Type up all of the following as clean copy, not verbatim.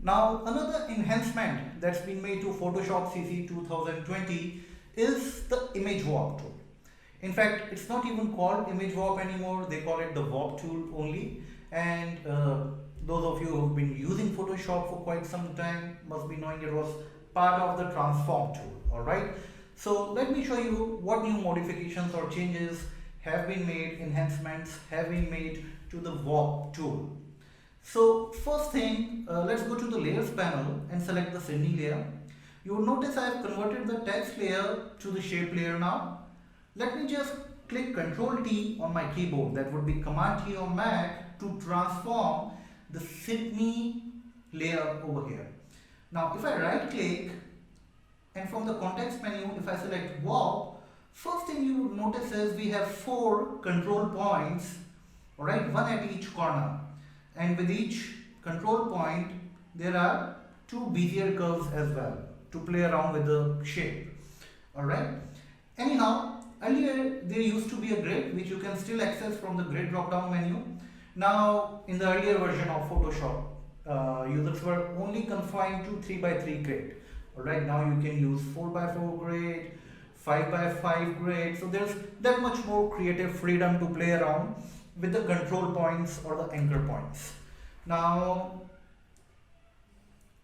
Now another enhancement that's been made to Photoshop CC 2020 is the image warp tool. In fact, it's not even called image warp anymore, they call it the warp tool only. And those of you who've been using Photoshop for quite some time must be knowing it was part of the transform tool. Alright, so let me show you what new modifications or changes have been made, enhancements have been made to the warp tool. So first thing, let's go to the layers panel and select the Sydney layer. You will notice I have converted the text layer to the shape layer now. Let me just click Ctrl T on my keyboard, that would be Command T on Mac, to transform the Sydney layer over here. Now if I right click and from the context menu, if I select warp, first thing you would notice is we have 4 control points, alright, one at each corner. And with each control point, there are 2 Bezier curves as well to play around with the shape. Alright. Anyhow, earlier there used to be a grid which you can still access from the grid drop down menu. Now, in the earlier version of Photoshop, users were only confined to 3x3 grid. Alright, now you can use 4x4 grid, 5x5 grid. So there's that much more creative freedom to play around with the control points or the anchor points. Now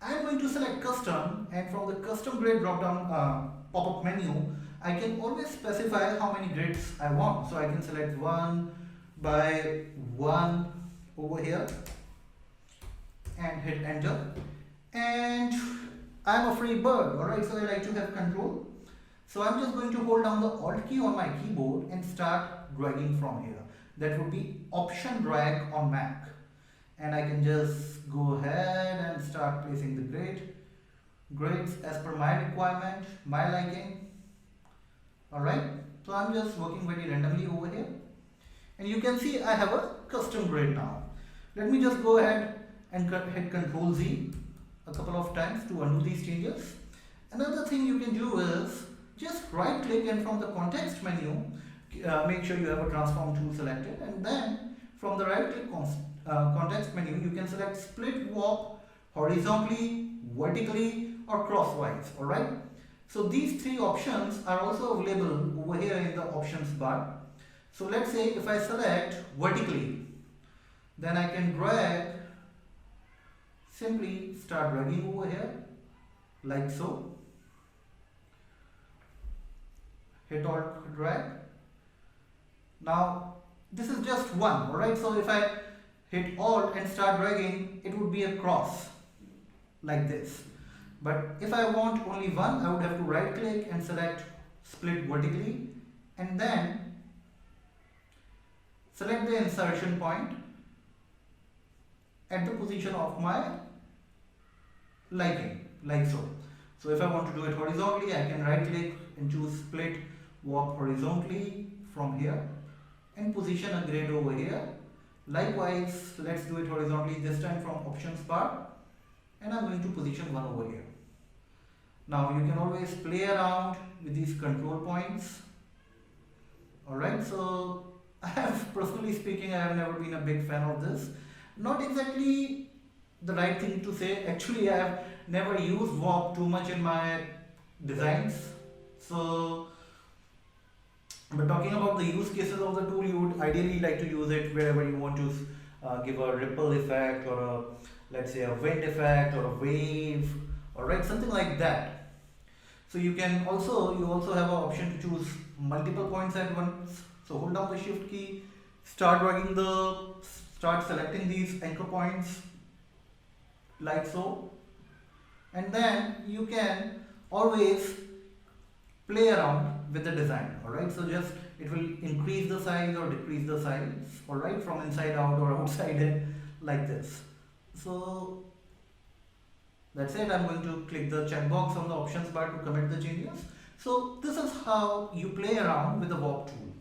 I'm going to select custom, and from the custom grid drop down pop-up menu, I can always specify how many grids I want. So I can select 1 by 1 over here and hit enter, and I'm a free bird, alright, so I like to have control. So I'm just going to hold down the Alt key on my keyboard and start dragging from here. That would be Option drag on Mac, and I can just go ahead and start placing the grids as per my requirement, my liking. Alright, so I'm just working very randomly over here, and you can see I have a custom grid now. Let me just go ahead and hit Ctrl Z a couple of times to undo these changes. Another thing you can do is just right click, and from the context menu, make sure you have a transform tool selected, and then from the right click context menu, you can select split warp horizontally, vertically, or crosswise. Alright, so these 3 options are also available over here in the options bar. So let's say if I select vertically, then I can drag, simply start dragging over here like so, hit Alt drag. Now this is just one, alright, so if I hit Alt and start dragging, it would be a cross like this. But if I want only one, I would have to right click and select split vertically, and then select the insertion point at the position of my liking, like so. So if I want to do it horizontally, I can right click and choose split warp horizontally from here and position a grid over here. Likewise, let's do it horizontally, this time from options bar, and I'm going to position one over here. Now you can always play around with these control points. Alright, so personally speaking, I have never been a big fan of this. Not exactly the right thing to say. Actually, I have never used warp too much in my designs. So, but talking about the use cases of the tool, you would ideally like to use it wherever you want to give a ripple effect, or a, let's say, a wind effect or a wave, alright, something like that. So you also have an option to choose multiple points at once. So hold down the shift key, start selecting these anchor points like so, and then you can always play around with the design. Alright, so just it will increase the size or decrease the size, alright, from inside out or outside in, like this. So that's it. I'm going to click the checkbox on the options bar to commit the changes. So this is how you play around with the warp tool.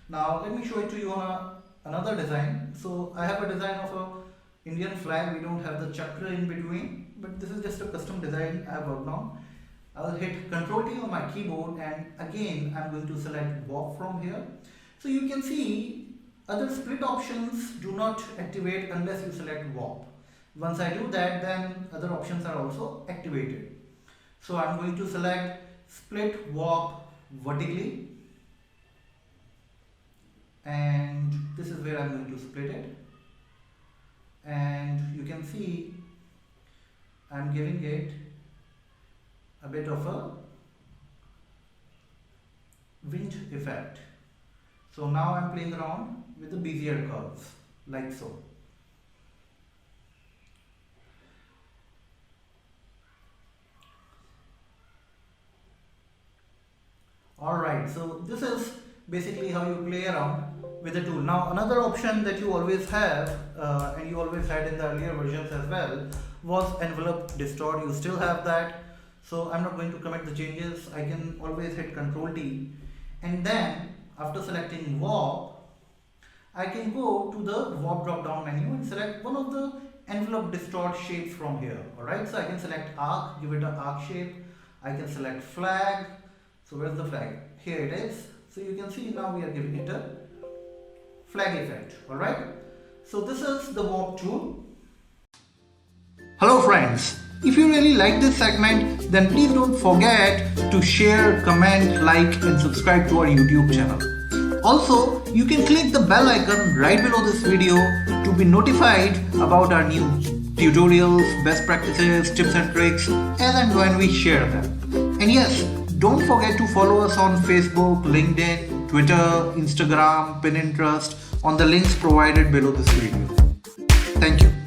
Now let me show it to you on another design. So I have a design of a Indian flag. We don't have the chakra in between, but this is just a custom design I have worked on. I'll hit Ctrl T on my keyboard, and again I'm going to select warp from here. So you can see other split options do not activate unless you select warp. Once I do that, then other options are also activated. So I'm going to select split warp vertically, and this is where I'm going to split it, and you can see I'm giving it a bit of a wind effect. So now I'm playing around with the Bezier curves like so. Alright, so this is basically how you play around with the tool. Now another option that you always have and you always had in the earlier versions as well was envelope distort. You still have that, so I'm not going to commit the changes. I can always hit Ctrl T, and then after selecting warp, I can go to the warp drop down menu and select one of the envelope distort shapes from here. Alright, so I can select arc, give it an arc shape. I can select flag. So where's the flag? Here it is. So you can see now we are giving it a flag effect. Alright, so this is the warp tool. Hello friends, if you really like this segment, then please don't forget to share, comment, like and subscribe to our YouTube channel. Also, you can click the bell icon right below this video to be notified about our new tutorials, best practices, tips and tricks as and when we share them. And yes, don't forget to follow us on Facebook, LinkedIn, Twitter, Instagram, Pinterest on the links provided below this video. Thank you.